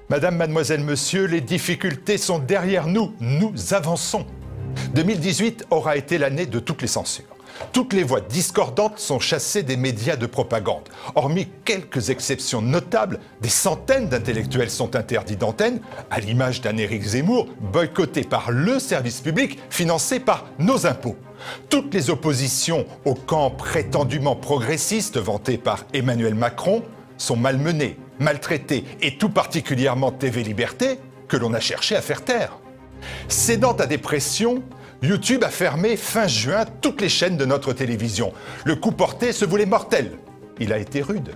Madame, mademoiselle, monsieur, les difficultés sont derrière nous. Nous avançons. 2018 aura été l'année de toutes les censures. Toutes les voix discordantes sont chassées des médias de propagande. Hormis quelques exceptions notables, des centaines d'intellectuels sont interdits d'antenne, à l'image d'un Éric Zemmour, boycotté par le service public, financé par nos impôts. Toutes les oppositions au camp prétendument progressiste vanté par Emmanuel Macron sont malmenées, maltraitées, et tout particulièrement TV Liberté, que l'on a cherché à faire taire. Cédant à des pressions, YouTube a fermé fin juin toutes les chaînes de notre télévision. Le coup porté se voulait mortel. Il a été rude.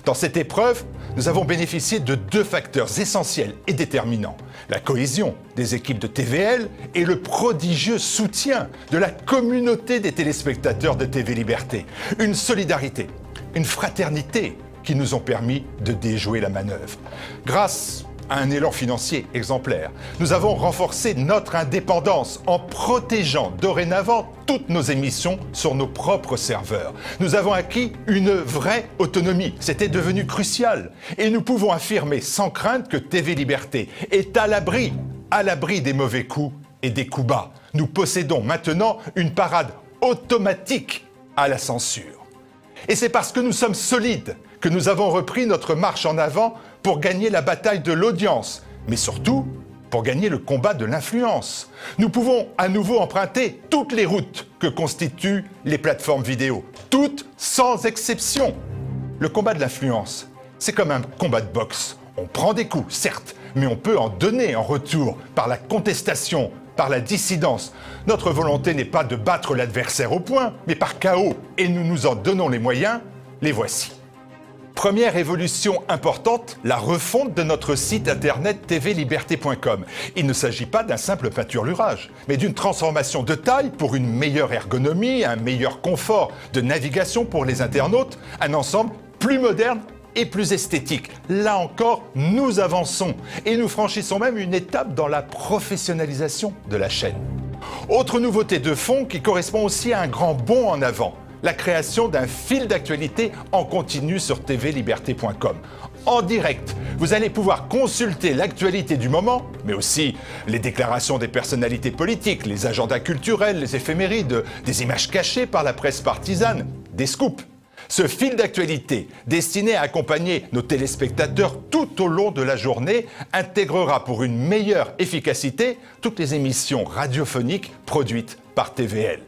Dans cette épreuve, nous avons bénéficié de deux facteurs essentiels et déterminants. La cohésion des équipes de TVL et le prodigieux soutien de la communauté des téléspectateurs de TV Liberté. Une solidarité, une fraternité qui nous ont permis de déjouer la manœuvre. Grâce à un élan financier exemplaire, nous avons renforcé notre indépendance en protégeant dorénavant toutes nos émissions sur nos propres serveurs. Nous avons acquis une vraie autonomie. C'était devenu crucial. Et nous pouvons affirmer sans crainte que TV Liberté est à l'abri des mauvais coups et des coups bas. Nous possédons maintenant une parade automatique à la censure. Et c'est parce que nous sommes solides que nous avons repris notre marche en avant pour gagner la bataille de l'audience, mais surtout pour gagner le combat de l'influence. Nous pouvons à nouveau emprunter toutes les routes que constituent les plateformes vidéo, toutes sans exception. Le combat de l'influence, c'est comme un combat de boxe. On prend des coups, certes, mais on peut en donner en retour par la contestation, par la dissidence. Notre volonté n'est pas de battre l'adversaire au poing, mais par chaos, et nous nous en donnons les moyens. Les voici. Première évolution importante, la refonte de notre site internet tvliberté.com. Il ne s'agit pas d'un simple peinturlurage, mais d'une transformation de taille pour une meilleure ergonomie, un meilleur confort de navigation pour les internautes, un ensemble plus moderne et plus esthétique. Là encore, nous avançons et nous franchissons même une étape dans la professionnalisation de la chaîne. Autre nouveauté de fond qui correspond aussi à un grand bond en avant, la création d'un fil d'actualité en continu sur tvliberté.com. En direct, vous allez pouvoir consulter l'actualité du moment, mais aussi les déclarations des personnalités politiques, les agendas culturels, les éphémérides, des images cachées par la presse partisane, des scoops. Ce fil d'actualité, destiné à accompagner nos téléspectateurs tout au long de la journée, intégrera pour une meilleure efficacité toutes les émissions radiophoniques produites par TVL.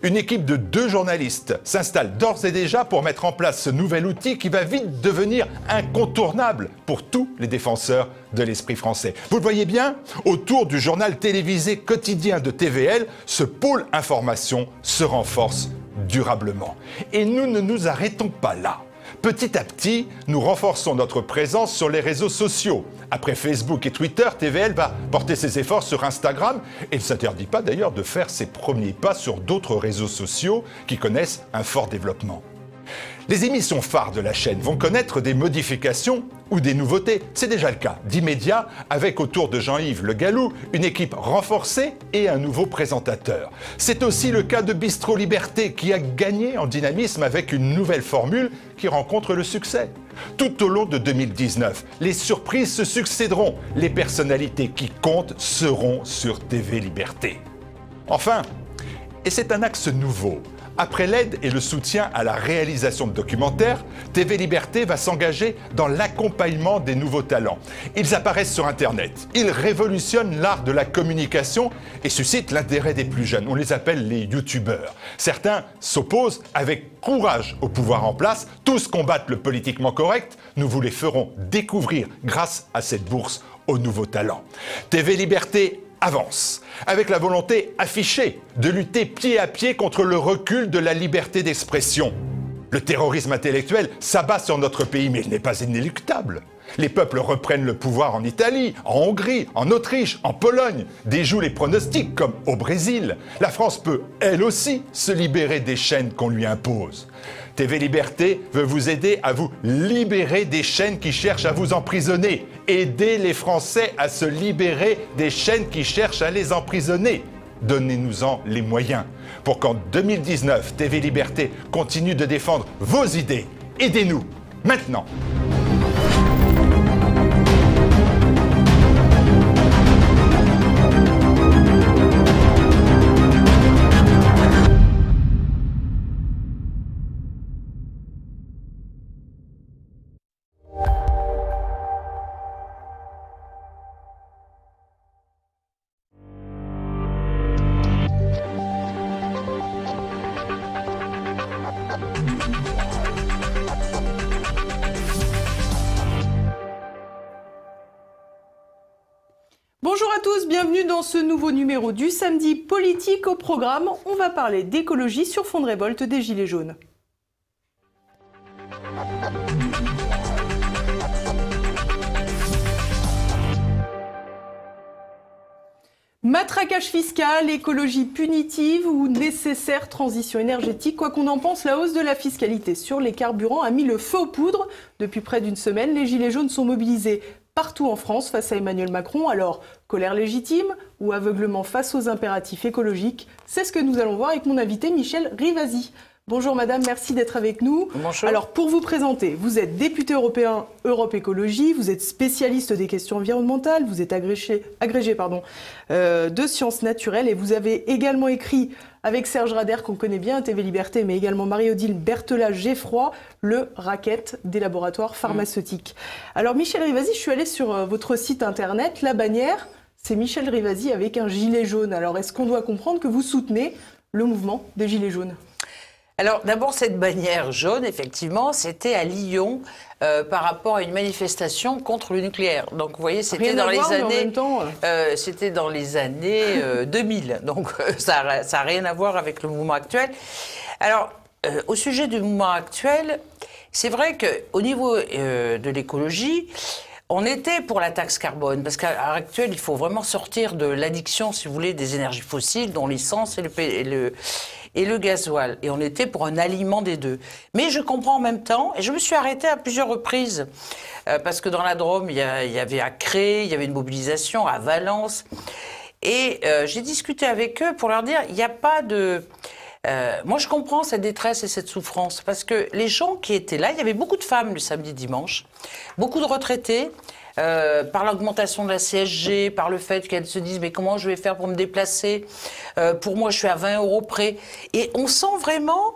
Une équipe de 2 journalistes s'installe d'ores et déjà pour mettre en place ce nouvel outil qui va vite devenir incontournable pour tous les défenseurs de l'esprit français. Vous le voyez bien, autour du journal télévisé quotidien de TVL, ce pôle information se renforce durablement. Et nous ne nous arrêtons pas là. Petit à petit, nous renforçons notre présence sur les réseaux sociaux. Après Facebook et Twitter, TVL va porter ses efforts sur Instagram et ne s'interdit pas d'ailleurs de faire ses premiers pas sur d'autres réseaux sociaux qui connaissent un fort développement. Les émissions phares de la chaîne vont connaître des modifications ou des nouveautés. C'est déjà le cas d'Immédiat avec autour de Jean-Yves Le Gallou une équipe renforcée et un nouveau présentateur. C'est aussi le cas de Bistro Liberté qui a gagné en dynamisme avec une nouvelle formule qui rencontre le succès. Tout au long de 2019, les surprises se succéderont. Les personnalités qui comptent seront sur TV Liberté. Enfin, et c'est un axe nouveau, après l'aide et le soutien à la réalisation de documentaires, TV Liberté va s'engager dans l'accompagnement des nouveaux talents. Ils apparaissent sur Internet, ils révolutionnent l'art de la communication et suscitent l'intérêt des plus jeunes. On les appelle les youtubeurs. Certains s'opposent avec courage au pouvoir en place, tous combattent le politiquement correct. Nous vous les ferons découvrir grâce à cette bourse aux nouveaux talents. TV Liberté avance, avec la volonté affichée de lutter pied à pied contre le recul de la liberté d'expression. Le terrorisme intellectuel s'abat sur notre pays, mais il n'est pas inéluctable. Les peuples reprennent le pouvoir en Italie, en Hongrie, en Autriche, en Pologne, déjouent les pronostics comme au Brésil. La France peut, elle aussi, se libérer des chaînes qu'on lui impose. TV Liberté veut vous aider à vous libérer des chaînes qui cherchent à vous emprisonner. Aidez les Français à se libérer des chaînes qui cherchent à les emprisonner. Donnez-nous-en les moyens pour qu'en 2019, TV Liberté continue de défendre vos idées. Aidez-nous, maintenant. Bonjour à tous, bienvenue dans ce nouveau numéro du Samedi Politique. Au programme, on va parler d'écologie sur fond de révolte des Gilets jaunes. Matraquage fiscal, écologie punitive ou nécessaire transition énergétique, quoi qu'on en pense, la hausse de la fiscalité sur les carburants a mis le feu aux poudres. Depuis près d'une semaine, les Gilets jaunes sont mobilisés partout en France face à Emmanuel Macron. Alors, colère légitime ou aveuglement face aux impératifs écologiques? C'est ce que nous allons voir avec mon invité Michel Rivasi. Bonjour madame, merci d'être avec nous. Bonjour. Alors pour vous présenter, vous êtes député européen Europe Écologie, vous êtes spécialiste des questions environnementales, vous êtes agrégé de sciences naturelles et vous avez également écrit avec Serge Rader, qu'on connaît bien à TV Liberté, mais également Marie-Odile Berthelat-Geffroy, le racket des laboratoires pharmaceutiques. Alors Michel Rivasi, je suis allée sur votre site internet, la bannière, c'est Michel Rivasi avec un gilet jaune. Alors est-ce qu'on doit comprendre que vous soutenez le mouvement des Gilets jaunes ? Alors d'abord, cette bannière jaune, effectivement, c'était à Lyon par rapport à une manifestation contre le nucléaire. Donc vous voyez, c'était dans, c'était dans les années 2000. Donc ça n'a rien à voir avec le mouvement actuel. Alors, au sujet du mouvement actuel, c'est vrai qu'au niveau de l'écologie, on était pour la taxe carbone, parce qu'à l'heure actuelle, il faut vraiment sortir de l'addiction, si vous voulez, des énergies fossiles, dont l'essence et le gasoil. Et on était pour un aliment des deux. Mais je comprends en même temps, et je me suis arrêtée à plusieurs reprises, parce que dans la Drôme, il y avait à Cré, il y avait une mobilisation à Valence. Et j'ai discuté avec eux pour leur dire, il n'y a pas de... moi, je comprends cette détresse et cette souffrance, parce que les gens qui étaient là, il y avait beaucoup de femmes le samedi-dimanche, beaucoup de retraités, par l'augmentation de la CSG, par le fait qu'elles se disent « mais comment je vais faire pour me déplacer pour moi, je suis à 20 € près ». Et on sent vraiment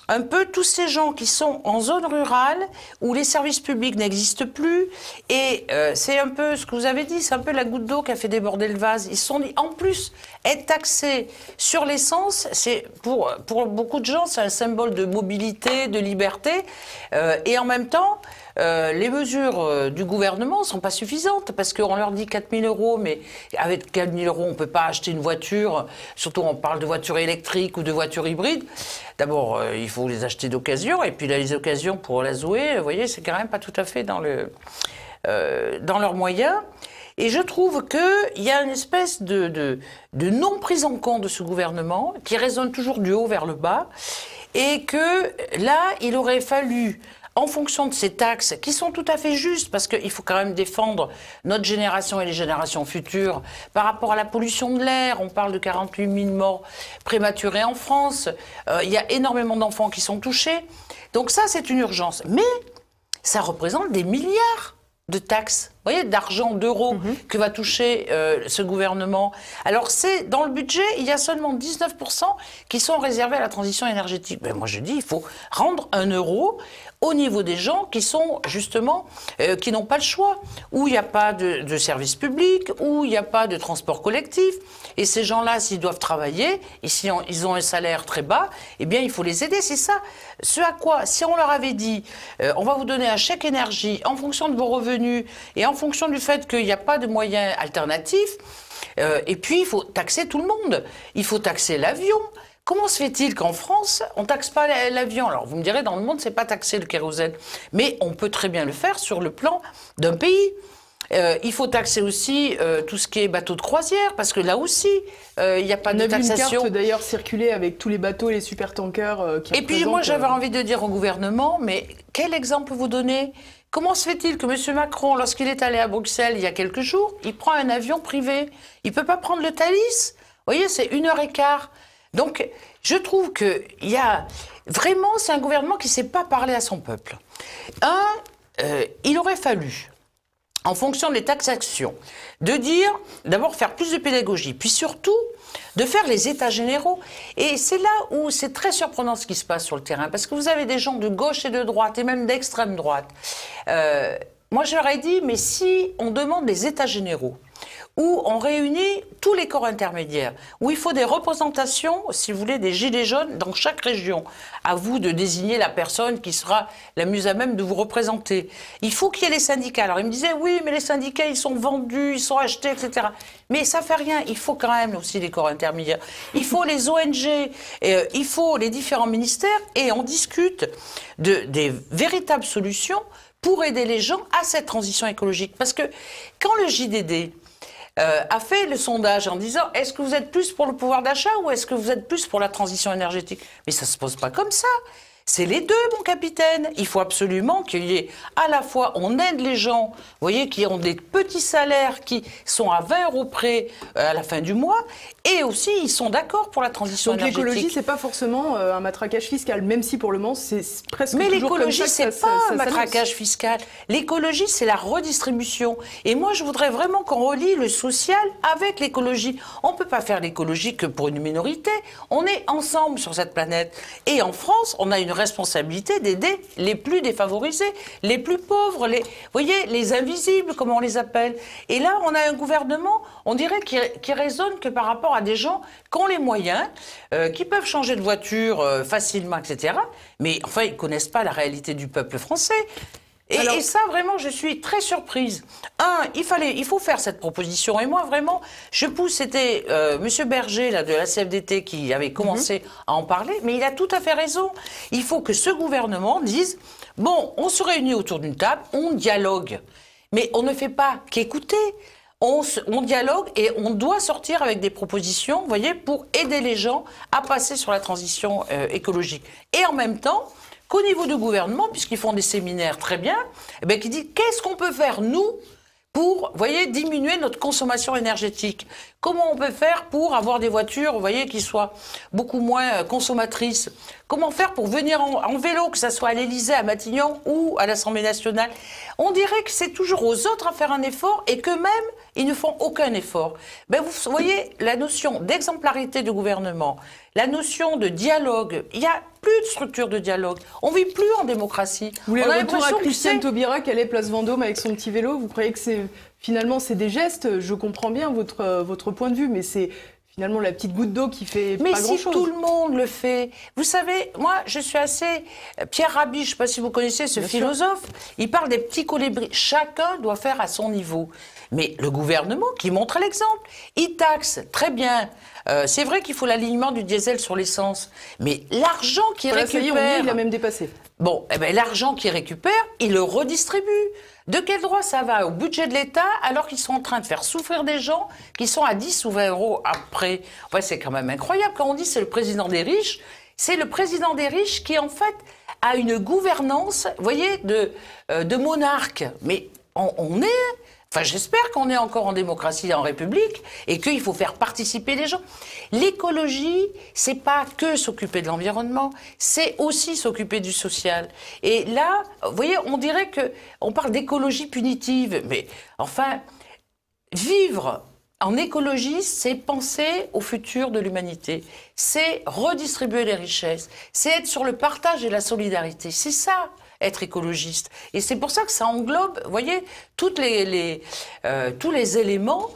un peu tous ces gens qui sont en zone rurale, où les services publics n'existent plus. Et c'est un peu ce que vous avez dit, c'est un peu la goutte d'eau qui a fait déborder le vase. Ils se sont dit, en plus, être taxés sur l'essence, c'est pour beaucoup de gens, c'est un symbole de mobilité, de liberté. Et en même temps, les mesures du gouvernement ne sont pas suffisantes parce qu'on leur dit 4 000 €, mais avec 4 000 €, on ne peut pas acheter une voiture, surtout on parle de voitures électriques ou de voitures hybrides. D'abord, il faut les acheter d'occasion, et puis là, les occasions pour la louer, vous voyez, c'est quand même pas tout à fait dans leurs moyens. Et je trouve qu'il y a une espèce de non prise en compte de ce gouvernement qui résonne toujours du haut vers le bas, et que là, il aurait fallu, en fonction de ces taxes, qui sont tout à fait justes, parce qu'il faut quand même défendre notre génération et les générations futures par rapport à la pollution de l'air. On parle de 48 000 morts prématurés en France. Il y a énormément d'enfants qui sont touchés. Donc ça, c'est une urgence. Mais ça représente des milliards de taxes, vous voyez, d'argent, d'euros que va toucher ce gouvernement. Alors c'est dans le budget, il y a seulement 19% qui sont réservés à la transition énergétique. Ben, moi je dis, il faut rendre 1 € au niveau des gens qui sont justement, qui n'ont pas le choix, où il n'y a pas de service public, où il n'y a pas de transport collectif. Et ces gens-là, s'ils doivent travailler, et si ils ont un salaire très bas, eh bien il faut les aider, c'est ça. Ce à quoi, si on leur avait dit, on va vous donner un chèque énergie en fonction de vos revenus et en fonction du fait qu'il n'y a pas de moyens alternatifs, et puis il faut taxer tout le monde. Il faut taxer l'avion. Comment se fait-il qu'en France, on ne taxe pas l'avion? Alors, vous me direz, dans le monde, ce n'est pas taxé le kérosène. Mais on peut très bien le faire sur le plan d'un pays. Il faut taxer aussi tout ce qui est bateau de croisière, parce que là aussi, il n'y a pas de taxation. On a vu une carte d'ailleurs circuler avec tous les bateaux et les supertankers qui Et puis moi, j'avais envie de dire au gouvernement, mais quel exemple vous donnez? Comment se fait-il que M. Macron, lorsqu'il est allé à Bruxelles il y a quelques jours, il prend un avion privé? Il ne peut pas prendre le Thalys? Vous voyez, c'est 1h15. Donc, je trouve qu'il y a... Vraiment, c'est un gouvernement qui ne sait pas parler à son peuple. Il aurait fallu, en fonction des taxations, de dire, d'abord faire plus de pédagogie, puis surtout de faire les états généraux. Et c'est là où c'est très surprenant ce qui se passe sur le terrain, parce que vous avez des gens de gauche et de droite, et même d'extrême droite. Moi, j'aurais dit, mais si on demande les états généraux, où on réunit tous les corps intermédiaires, où il faut des représentations, si vous voulez, des gilets jaunes dans chaque région. À vous de désigner la personne qui sera la mieux à même de vous représenter. Il faut qu'il y ait les syndicats. Alors, il me disait, oui, mais les syndicats, ils sont vendus, ils sont achetés, etc. Mais ça fait rien. Il faut quand même aussi les corps intermédiaires. Il faut les ONG, il faut les différents ministères, et on discute des véritables solutions pour aider les gens à cette transition écologique. Parce que quand le JDD a fait le sondage en disant est-ce que vous êtes plus pour le pouvoir d'achat ou est-ce que vous êtes plus pour la transition énergétique? Mais ça ne se pose pas comme ça. C'est les deux, mon capitaine. Il faut absolument qu'il y ait à la fois, on aide les gens, vous voyez, qui ont des petits salaires qui sont à 20 € près à la fin du mois, et aussi ils sont d'accord pour la transition énergétique. Donc l'écologie, c'est pas forcément un matraquage fiscal, même si pour le moment c'est presque mais toujours comme ça. Mais l'écologie, c'est pas un matraquage fiscal. L'écologie, c'est la redistribution. Et moi, je voudrais vraiment qu'on relie le social avec l'écologie. On ne peut pas faire l'écologie que pour une minorité. On est ensemble sur cette planète. Et en France, on a une responsabilité d'aider les plus défavorisés, les plus pauvres, vous voyez, les invisibles, comme on les appelle. Et là, on a un gouvernement, on dirait, qui raisonne que par rapport à des gens qui ont les moyens, qui peuvent changer de voiture facilement, etc. Mais enfin, ils ne connaissent pas la réalité du peuple français. Et ça, vraiment, je suis très surprise. Il faut faire cette proposition. Et moi, vraiment, je pousse, c'était M. Berger, là, de la CFDT, qui avait commencé à en parler, mais il a tout à fait raison. Il faut que ce gouvernement dise, bon, on se réunit autour d'une table, on dialogue. Mais on ne fait pas qu'écouter. On dialogue et on doit sortir avec des propositions, vous voyez, pour aider les gens à passer sur la transition écologique. Et en même temps, qu'au niveau du gouvernement, puisqu'ils font des séminaires très bien, eh bien, qui dit qu'est-ce qu'on peut faire, nous, pour, vous voyez, diminuer notre consommation énergétique. Comment on peut faire pour avoir des voitures, vous voyez, qui soient beaucoup moins consommatrices? Comment faire pour venir en vélo, que ce soit à l'Élysée, à Matignon ou à l'Assemblée nationale? On dirait que c'est toujours aux autres à faire un effort et qu'eux-mêmes, ils ne font aucun effort. Ben, vous voyez, la notion d'exemplarité du gouvernement, la notion de dialogue, il n'y a plus de structure de dialogue. On ne vit plus en démocratie. Vous voulez un retour à Christiane Taubira qui allait place Vendôme avec son petit vélo? Vous croyez que finalement c'est des gestes? Je comprends bien votre point de vue, mais c'est finalement la petite goutte d'eau qui fait pas grand-chose. Mais si tout le monde le fait. Vous savez, moi, je suis assez... Pierre Rabhi, je ne sais pas si vous connaissez ce philosophe, il parle des petits colibris. Chacun doit faire à son niveau. Mais le gouvernement qui montre l'exemple, il taxe, très bien. C'est vrai qu'il faut l'alignement du diesel sur l'essence. Mais l'argent qu'il récupère... Ça y est, il a même dépassé. Bon, eh ben, l'argent qu'il récupère, il le redistribue. De quel droit ça va au budget de l'État alors qu'ils sont en train de faire souffrir des gens qui sont à 10 ou 20 € après? Ouais, c'est quand même incroyable. Quand on dit c'est le président des riches, c'est le président des riches qui, en fait, a une gouvernance, vous voyez, de monarque. Mais on est... Enfin, j'espère qu'on est encore en démocratie, en République, et qu'il faut faire participer les gens. L'écologie, c'est pas que s'occuper de l'environnement, c'est aussi s'occuper du social. Et là, vous voyez, on dirait qu'on parle d'écologie punitive, mais enfin, vivre en écologie, c'est penser au futur de l'humanité, c'est redistribuer les richesses, c'est être sur le partage et la solidarité, c'est ça. Être écologiste. Et c'est pour ça que ça englobe, vous voyez, tous les éléments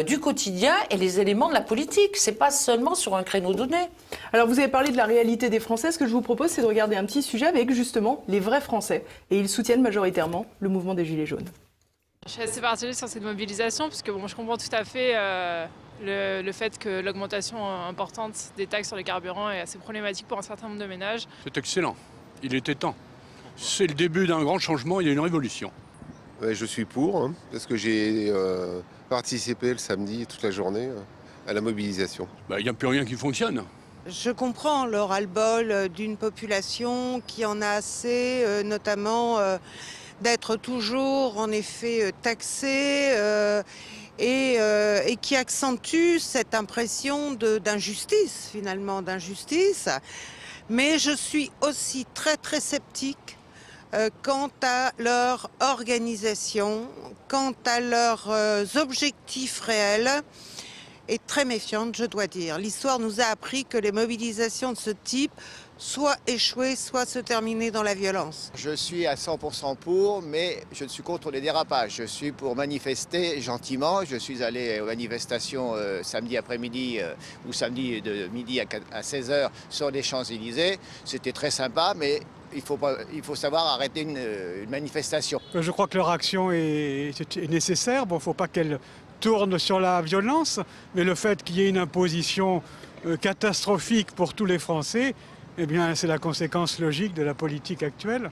du quotidien et les éléments de la politique. C'est pas seulement sur un créneau donné. Alors, vous avez parlé de la réalité des Français. Ce que je vous propose, c'est de regarder un petit sujet avec, justement, les vrais Français. Et ils soutiennent majoritairement le mouvement des Gilets jaunes. Je suis assez partagée sur cette mobilisation, puisque bon, je comprends tout à fait le fait que l'augmentation importante des taxes sur les carburants est assez problématique pour un certain nombre de ménages. C'est excellent. Il était temps. C'est le début d'un grand changement, il y a une révolution. Ouais, je suis pour, parce que j'ai participé le samedi toute la journée à la mobilisation. Il n'y a plus rien qui fonctionne. Je comprends le ras-le-bol d'une population qui en a assez, notamment d'être toujours en effet taxée et qui accentue cette impression d'injustice finalement, d'injustice. Mais je suis aussi très très sceptique quant à leur organisation, quant à leurs objectifs réels, et très méfiante, je dois dire. L'histoire nous a appris que les mobilisations de ce type soit échouer, soit se terminer dans la violence. Je suis à 100% pour, mais je suis contre les dérapages. Je suis pour manifester gentiment. Je suis allé aux manifestations samedi après-midi ou samedi de midi à 16h sur les Champs-Élysées. C'était très sympa, mais il faut savoir arrêter une manifestation. Je crois que leur action est nécessaire. Bon, il ne faut pas qu'elle tourne sur la violence, mais le fait qu'il y ait une imposition catastrophique pour tous les Français, eh bien, c'est la conséquence logique de la politique actuelle.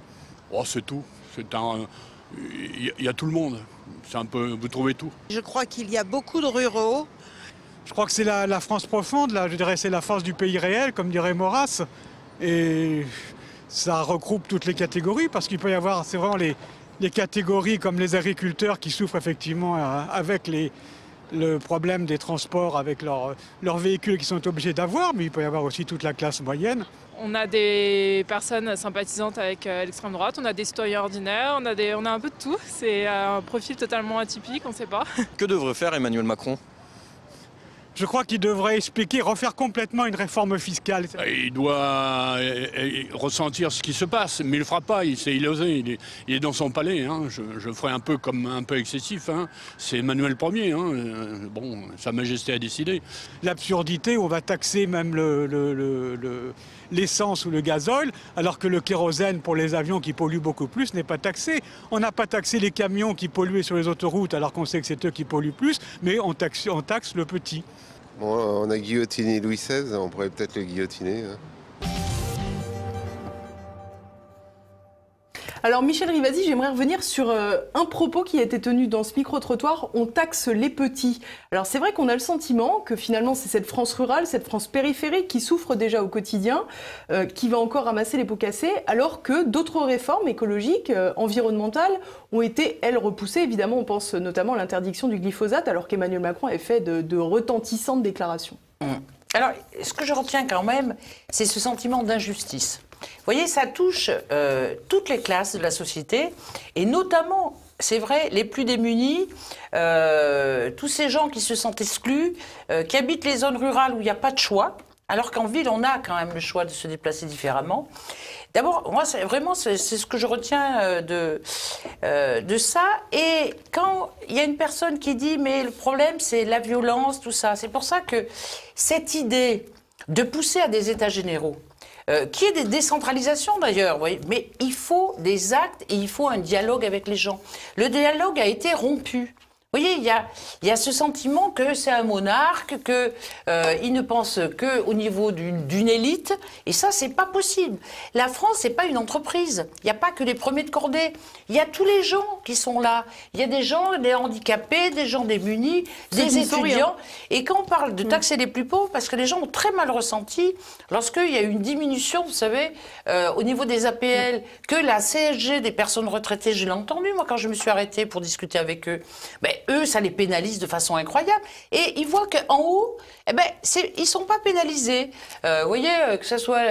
Oh, c'est tout. Il y a tout le monde. C'est un peu, vous trouvez tout. Je crois qu'il y a beaucoup de ruraux. Je crois que c'est la France profonde, là. Je dirais c'est la force du pays réel, comme dirait Maurras. Et ça regroupe toutes les catégories, parce qu'il peut y avoir, c'est vraiment les catégories comme les agriculteurs qui souffrent effectivement avec le problème des transports, avec leurs véhicules qu'ils sont obligés d'avoir, mais il peut y avoir aussi toute la classe moyenne. On a des personnes sympathisantes avec l'extrême droite, on a des citoyens ordinaires, on a un peu de tout. C'est un profil totalement atypique, on ne sait pas. Que devrait faire Emmanuel Macron ? Je crois qu'il devrait expliquer, refaire complètement une réforme fiscale. Il doit ressentir ce qui se passe, mais il ne le fera pas, il osé, il est dans son palais. Hein. Je ferai un peu excessif, hein. C'est Emmanuel Ier, hein. Bon, Sa Majesté a décidé. L'absurdité, on va taxer même l'essence ou le gazole, alors que le kérosène pour les avions qui polluent beaucoup plus n'est pas taxé. On n'a pas taxé les camions qui polluaient sur les autoroutes, alors qu'on sait que c'est eux qui polluent plus, mais on taxe le petit. Bon, on a guillotiné Louis XVI, on pourrait peut-être le guillotiner. Alors Michel Rivasi, j'aimerais revenir sur un propos qui a été tenu dans ce micro-trottoir, on taxe les petits. Alors c'est vrai qu'on a le sentiment que finalement c'est cette France rurale, cette France périphérique qui souffre déjà au quotidien, qui va encore ramasser les pots cassés, alors que d'autres réformes écologiques, environnementales, ont été, elles, repoussées. Évidemment, on pense notamment à l'interdiction du glyphosate, alors qu'Emmanuel Macron avait fait de retentissantes déclarations. Alors, ce que je retiens quand même, c'est ce sentiment d'injustice. Vous voyez, ça touche toutes les classes de la société, et notamment, c'est vrai, les plus démunis, tous ces gens qui se sentent exclus, qui habitent les zones rurales où il n'y a pas de choix, alors qu'en ville, on a quand même le choix de se déplacer différemment. D'abord, moi, c'est ce que je retiens de ça. Et quand il y a une personne qui dit « mais le problème, c'est la violence, tout ça », c'est pour ça que cette idée de pousser à des états généraux, qui est des décentralisations d'ailleurs, oui, mais il faut des actes et il faut un dialogue avec les gens. Le dialogue a été rompu. Vous voyez, il y a ce sentiment que c'est un monarque, qu'il ne pense qu'au niveau d'une élite, et ça, c'est pas possible. La France, c'est pas une entreprise. Il n'y a pas que les premiers de cordée. Il y a tous les gens qui sont là. Il y a des gens, des handicapés, des gens démunis, des étudiants. Et quand on parle de taxer les plus pauvres, parce que les gens ont très mal ressenti, lorsqu'il y a eu une diminution, vous savez, au niveau des APL, que la CSG des personnes retraitées, je l'ai entendu, moi, quand je me suis arrêtée pour discuter avec eux, eux, ça les pénalise de façon incroyable. Et ils voient qu'en haut, ils ne sont pas pénalisés. Vous voyez, que ce soit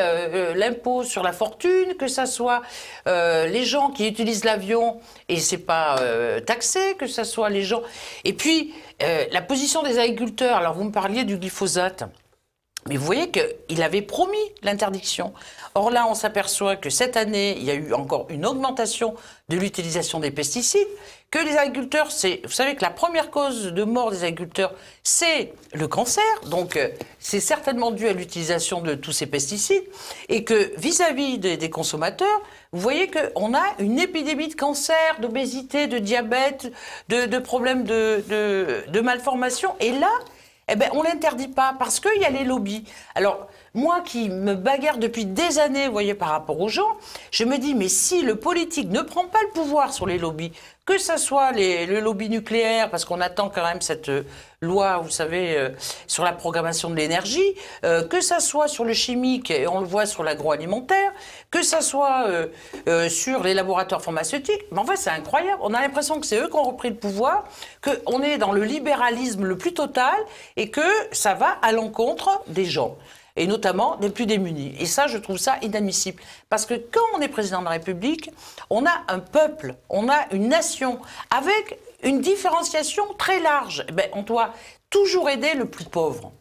l'impôt sur la fortune, que ce soit les gens qui utilisent l'avion et ce n'est pas taxé, que ce soit les gens... Et puis, la position des agriculteurs, alors vous me parliez du glyphosate, mais vous voyez qu'il avait promis l'interdiction. Or là, on s'aperçoit que cette année, il y a eu encore une augmentation de l'utilisation des pesticides, que les agriculteurs, vous savez que la première cause de mort des agriculteurs, c'est le cancer, donc c'est certainement dû à l'utilisation de tous ces pesticides, et que vis-à-vis des consommateurs, vous voyez qu'on a une épidémie de cancer, d'obésité, de diabète, de problèmes de malformation, et là, on ne l'interdit pas parce qu'il y a les lobbies. Alors, moi qui me bagarre depuis des années, vous voyez, par rapport aux gens, je me dis, mais si le politique ne prend pas le pouvoir sur les lobbies, que ce soit le lobby nucléaire, parce qu'on attend quand même cette loi, vous savez, sur la programmation de l'énergie, que ça soit sur le chimique, et on le voit sur l'agroalimentaire, que ça soit sur les laboratoires pharmaceutiques, mais en fait c'est incroyable, on a l'impression que c'est eux qui ont repris le pouvoir, qu'on est dans le libéralisme le plus total, et que ça va à l'encontre des gens. Et notamment des plus démunis. Et ça, je trouve ça inadmissible. Parce que quand on est président de la République, on a un peuple, on a une nation, avec une différenciation très large. On doit toujours aider le plus pauvre.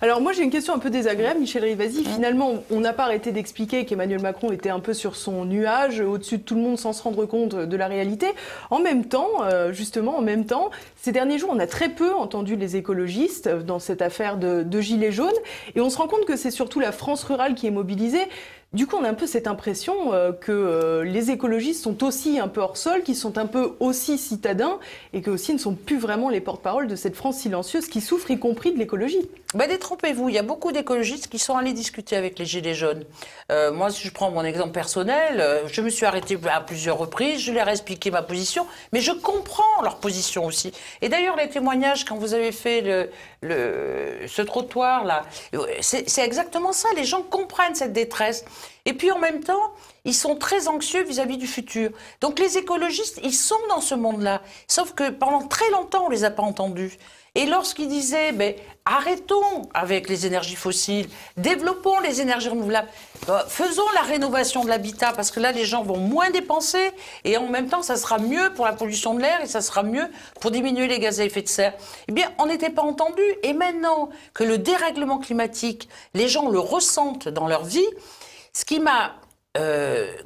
Alors moi j'ai une question un peu désagréable, Michel Rivasi. Finalement, on n'a pas arrêté d'expliquer qu'Emmanuel Macron était un peu sur son nuage, au-dessus de tout le monde sans se rendre compte de la réalité. En même temps, ces derniers jours, on a très peu entendu les écologistes dans cette affaire de gilets jaunes. Et on se rend compte que c'est surtout la France rurale qui est mobilisée. Du coup, on a un peu cette impression que les écologistes sont aussi un peu hors sol, qu'ils sont un peu aussi citadins et qu'eux aussi ne sont plus vraiment les porte-parole de cette France silencieuse qui souffre, y compris de l'écologie. Détrompez-vous, il y a beaucoup d'écologistes qui sont allés discuter avec les Gilets jaunes. Moi, si je prends mon exemple personnel, je me suis arrêtée à plusieurs reprises, je leur ai expliqué ma position, mais je comprends leur position aussi. Et d'ailleurs, les témoignages, quand vous avez fait ce trottoir-là, c'est exactement ça, les gens comprennent cette détresse. Et puis en même temps, ils sont très anxieux vis-à-vis du futur. Donc les écologistes, ils sont dans ce monde-là. Sauf que pendant très longtemps, on ne les a pas entendus. Et lorsqu'ils disaient, arrêtons avec les énergies fossiles, développons les énergies renouvelables, faisons la rénovation de l'habitat, parce que là, les gens vont moins dépenser, et en même temps, ça sera mieux pour la pollution de l'air, et ça sera mieux pour diminuer les gaz à effet de serre. Eh bien, on n'était pas entendus. Et maintenant que le dérèglement climatique, les gens le ressentent dans leur vie, ce qui m'a,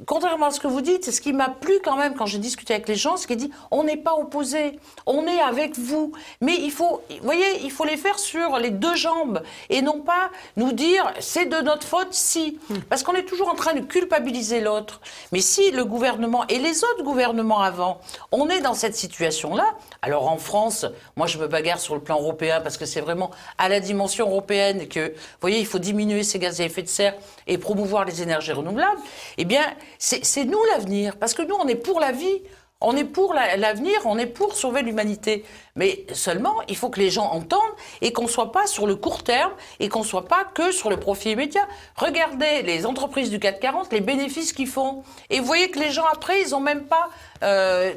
contrairement à ce que vous dites, ce qui m'a plu quand même quand j'ai discuté avec les gens, c'est qu'ils disent on n'est pas opposés, on est avec vous. Mais il faut, vous voyez, il faut les faire sur les deux jambes et non pas nous dire c'est de notre faute si. Parce qu'on est toujours en train de culpabiliser l'autre. Mais si le gouvernement et les autres gouvernements avant, on est dans cette situation-là, alors en France, moi je me bagarre sur le plan européen parce que c'est vraiment à la dimension européenne que, vous voyez, il faut diminuer ces gaz à effet de serre et promouvoir les énergies renouvelables. Eh bien, c'est nous l'avenir, parce que nous, on est pour la vie, on est pour l'avenir, on est pour sauver l'humanité. Mais seulement, il faut que les gens entendent et qu'on ne soit pas sur le court terme et qu'on ne soit pas que sur le profit immédiat. Regardez les entreprises du CAC 40, les bénéfices qu'ils font. Et vous voyez que les gens, après, ils n'ont même pas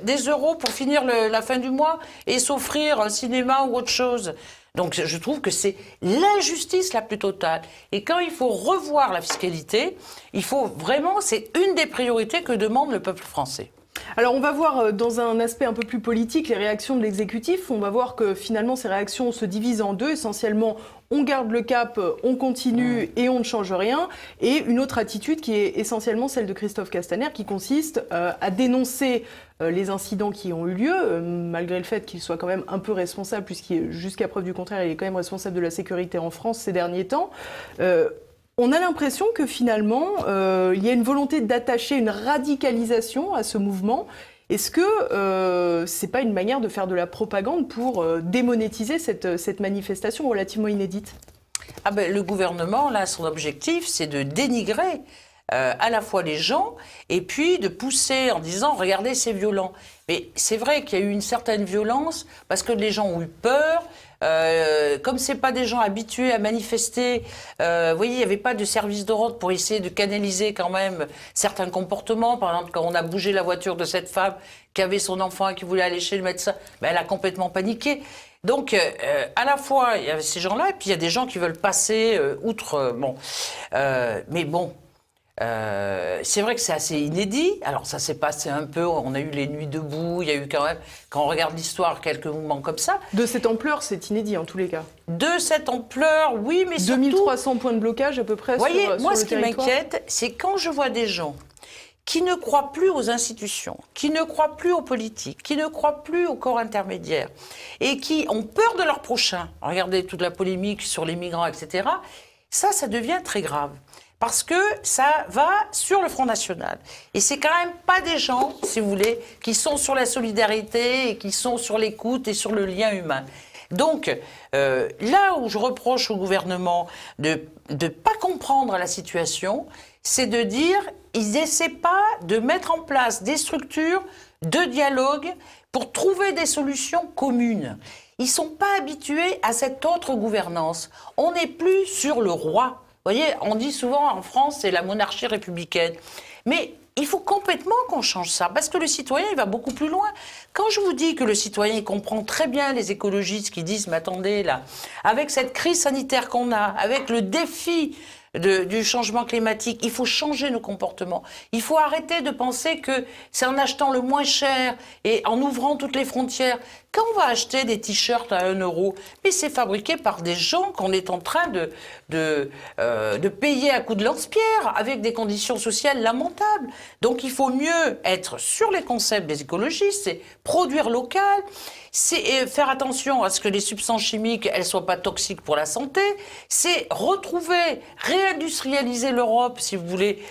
des euros pour finir la fin du mois et s'offrir un cinéma ou autre chose. Donc je trouve que c'est l'injustice la plus totale. Et quand il faut revoir la fiscalité, il faut vraiment, c'est une des priorités que demande le peuple français. Alors on va voir dans un aspect un peu plus politique les réactions de l'exécutif. On va voir que finalement ces réactions se divisent en deux. Essentiellement, on garde le cap, on continue et on ne change rien. Et une autre attitude qui est essentiellement celle de Christophe Castaner, qui consiste à dénoncer les incidents qui ont eu lieu, malgré le fait qu'il soit quand même un peu responsable, puisqu'il, jusqu'à preuve du contraire, il est quand même responsable de la sécurité en France ces derniers temps. On a l'impression que finalement, il y a une volonté d'attacher une radicalisation à ce mouvement. Est-ce que c'est pas une manière de faire de la propagande pour démonétiser cette manifestation relativement inédite ? Le gouvernement, là, son objectif, c'est de dénigrer à la fois les gens et puis de pousser en disant « regardez, c'est violent ». Mais c'est vrai qu'il y a eu une certaine violence parce que les gens ont eu peur. Comme c'est pas des gens habitués à manifester, vous voyez, il n'y avait pas de service d'ordre pour essayer de canaliser quand même certains comportements. Par exemple, quand on a bougé la voiture de cette femme qui avait son enfant et qui voulait aller chez le médecin, elle a complètement paniqué. Donc, à la fois, il y avait ces gens-là, et puis il y a des gens qui veulent passer outre. Mais bon. C'est vrai que c'est assez inédit. Alors ça s'est passé un peu, on a eu les nuits debout, il y a eu quand même, quand on regarde l'histoire, quelques mouvements comme ça. De cette ampleur, c'est inédit en tous les cas. De cette ampleur, oui, mais surtout... 2300 points de blocage à peu près sur le territoire. Vous voyez, moi ce qui m'inquiète, c'est quand je vois des gens qui ne croient plus aux institutions, qui ne croient plus aux politiques, qui ne croient plus au corps intermédiaire, et qui ont peur de leur prochain. Regardez toute la polémique sur les migrants, etc. Ça devient très grave. Parce que ça va sur le Front National. Et c'est quand même pas des gens, si vous voulez, qui sont sur la solidarité et qui sont sur l'écoute et sur le lien humain. Donc, là où je reproche au gouvernement de ne pas comprendre la situation, c'est de dire ils n'essaient pas de mettre en place des structures de dialogue pour trouver des solutions communes. Ils ne sont pas habitués à cette autre gouvernance. On n'est plus sur le roi. Vous voyez, on dit souvent en France, c'est la monarchie républicaine. Mais il faut complètement qu'on change ça, parce que le citoyen, il va beaucoup plus loin. Quand je vous dis que le citoyen, il comprend très bien les écologistes qui disent, mais attendez, là, avec cette crise sanitaire qu'on a, avec le défi du changement climatique, il faut changer nos comportements. Il faut arrêter de penser que c'est en achetant le moins cher et en ouvrant toutes les frontières Quand on va acheter des t-shirts à 1 €, mais c'est fabriqué par des gens qu'on est en train de payer à coups de lance-pierre, avec des conditions sociales lamentables. Donc il faut mieux être sur les concepts des écologistes, c'est produire local, c'est faire attention à ce que les substances chimiques, elles soient pas toxiques pour la santé, c'est retrouver, réindustrialiser l'Europe, si vous voulez,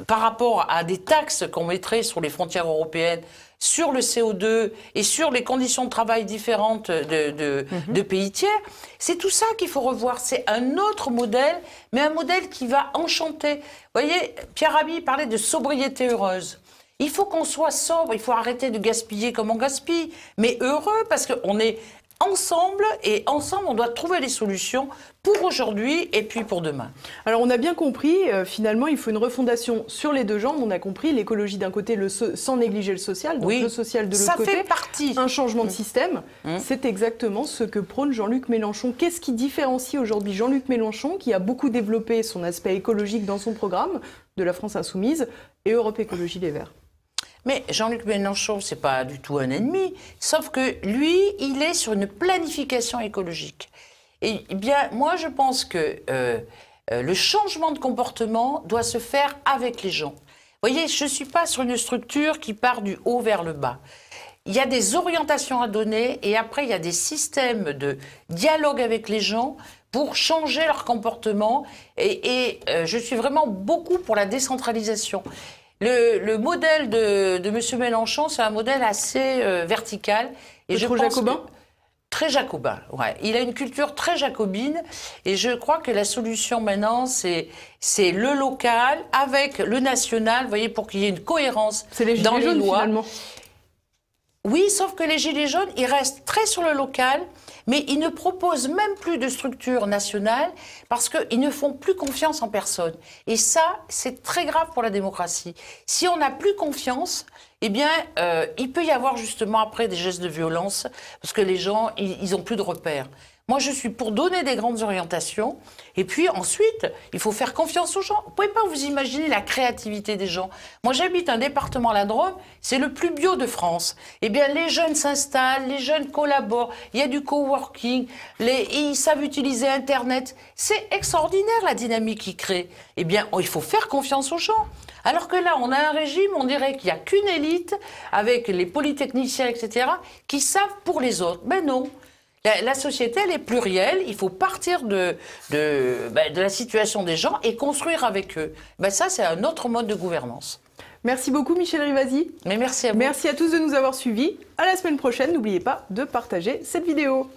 par rapport à des taxes qu'on mettrait sur les frontières européennes, sur le CO2 et sur les conditions de travail différentes de pays tiers. C'est tout ça qu'il faut revoir. C'est un autre modèle, mais un modèle qui va enchanter. Vous voyez, Pierre Rabhi parlait de sobriété heureuse. Il faut qu'on soit sobre, il faut arrêter de gaspiller comme on gaspille, mais heureux, parce qu'on est ensemble, et ensemble, on doit trouver les solutions pour aujourd'hui et puis pour demain. Alors, on a bien compris, finalement, il faut une refondation sur les deux jambes. On a compris l'écologie d'un côté, sans négliger le social, donc le social de l'autre côté. Ça fait partie. Un changement de système. C'est exactement ce que prône Jean-Luc Mélenchon. Qu'est-ce qui différencie aujourd'hui Jean-Luc Mélenchon, qui a beaucoup développé son aspect écologique dans son programme de la France Insoumise, et Europe Écologie Les Verts? Mais Jean-Luc Mélenchon, c'est pas du tout un ennemi, sauf que lui, il est sur une planification écologique. Et bien, moi, je pense que le changement de comportement doit se faire avec les gens. Vous voyez, je ne suis pas sur une structure qui part du haut vers le bas. Il y a des orientations à donner et après, il y a des systèmes de dialogue avec les gens pour changer leur comportement. Et je suis vraiment beaucoup pour la décentralisation. Le modèle de M. Mélenchon, c'est un modèle assez vertical. Et trop jacobin ? Très jacobin, ouais. Il a une culture très jacobine. Et je crois que la solution maintenant, c'est le local avec le national, vous voyez, pour qu'il y ait une cohérence dans les lois. Finalement. Oui, sauf que les Gilets jaunes, ils restent très sur le local, mais ils ne proposent même plus de structure nationale parce qu'ils ne font plus confiance en personne. Et ça, c'est très grave pour la démocratie. Si on n'a plus confiance, eh bien, il peut y avoir justement après des gestes de violence parce que les gens, ils n'ont plus de repères. Moi, je suis pour donner des grandes orientations. Et puis ensuite, il faut faire confiance aux gens. Vous ne pouvez pas vous imaginer la créativité des gens. Moi, j'habite un département, la Drôme, c'est le plus bio de France. Eh bien, les jeunes s'installent, les jeunes collaborent, il y a du coworking, ils savent utiliser Internet. C'est extraordinaire la dynamique qu'ils créent. Eh bien, il faut faire confiance aux gens. Alors que là, on a un régime, on dirait qu'il n'y a qu'une élite, avec les polytechniciens, etc., qui savent pour les autres. Mais non. La société, elle est plurielle. Il faut partir de la situation des gens et construire avec eux. Ça, c'est un autre mode de gouvernance. Merci beaucoup, Michel Rivasi. Mais merci à vous. Merci à tous de nous avoir suivis. À la semaine prochaine. N'oubliez pas de partager cette vidéo.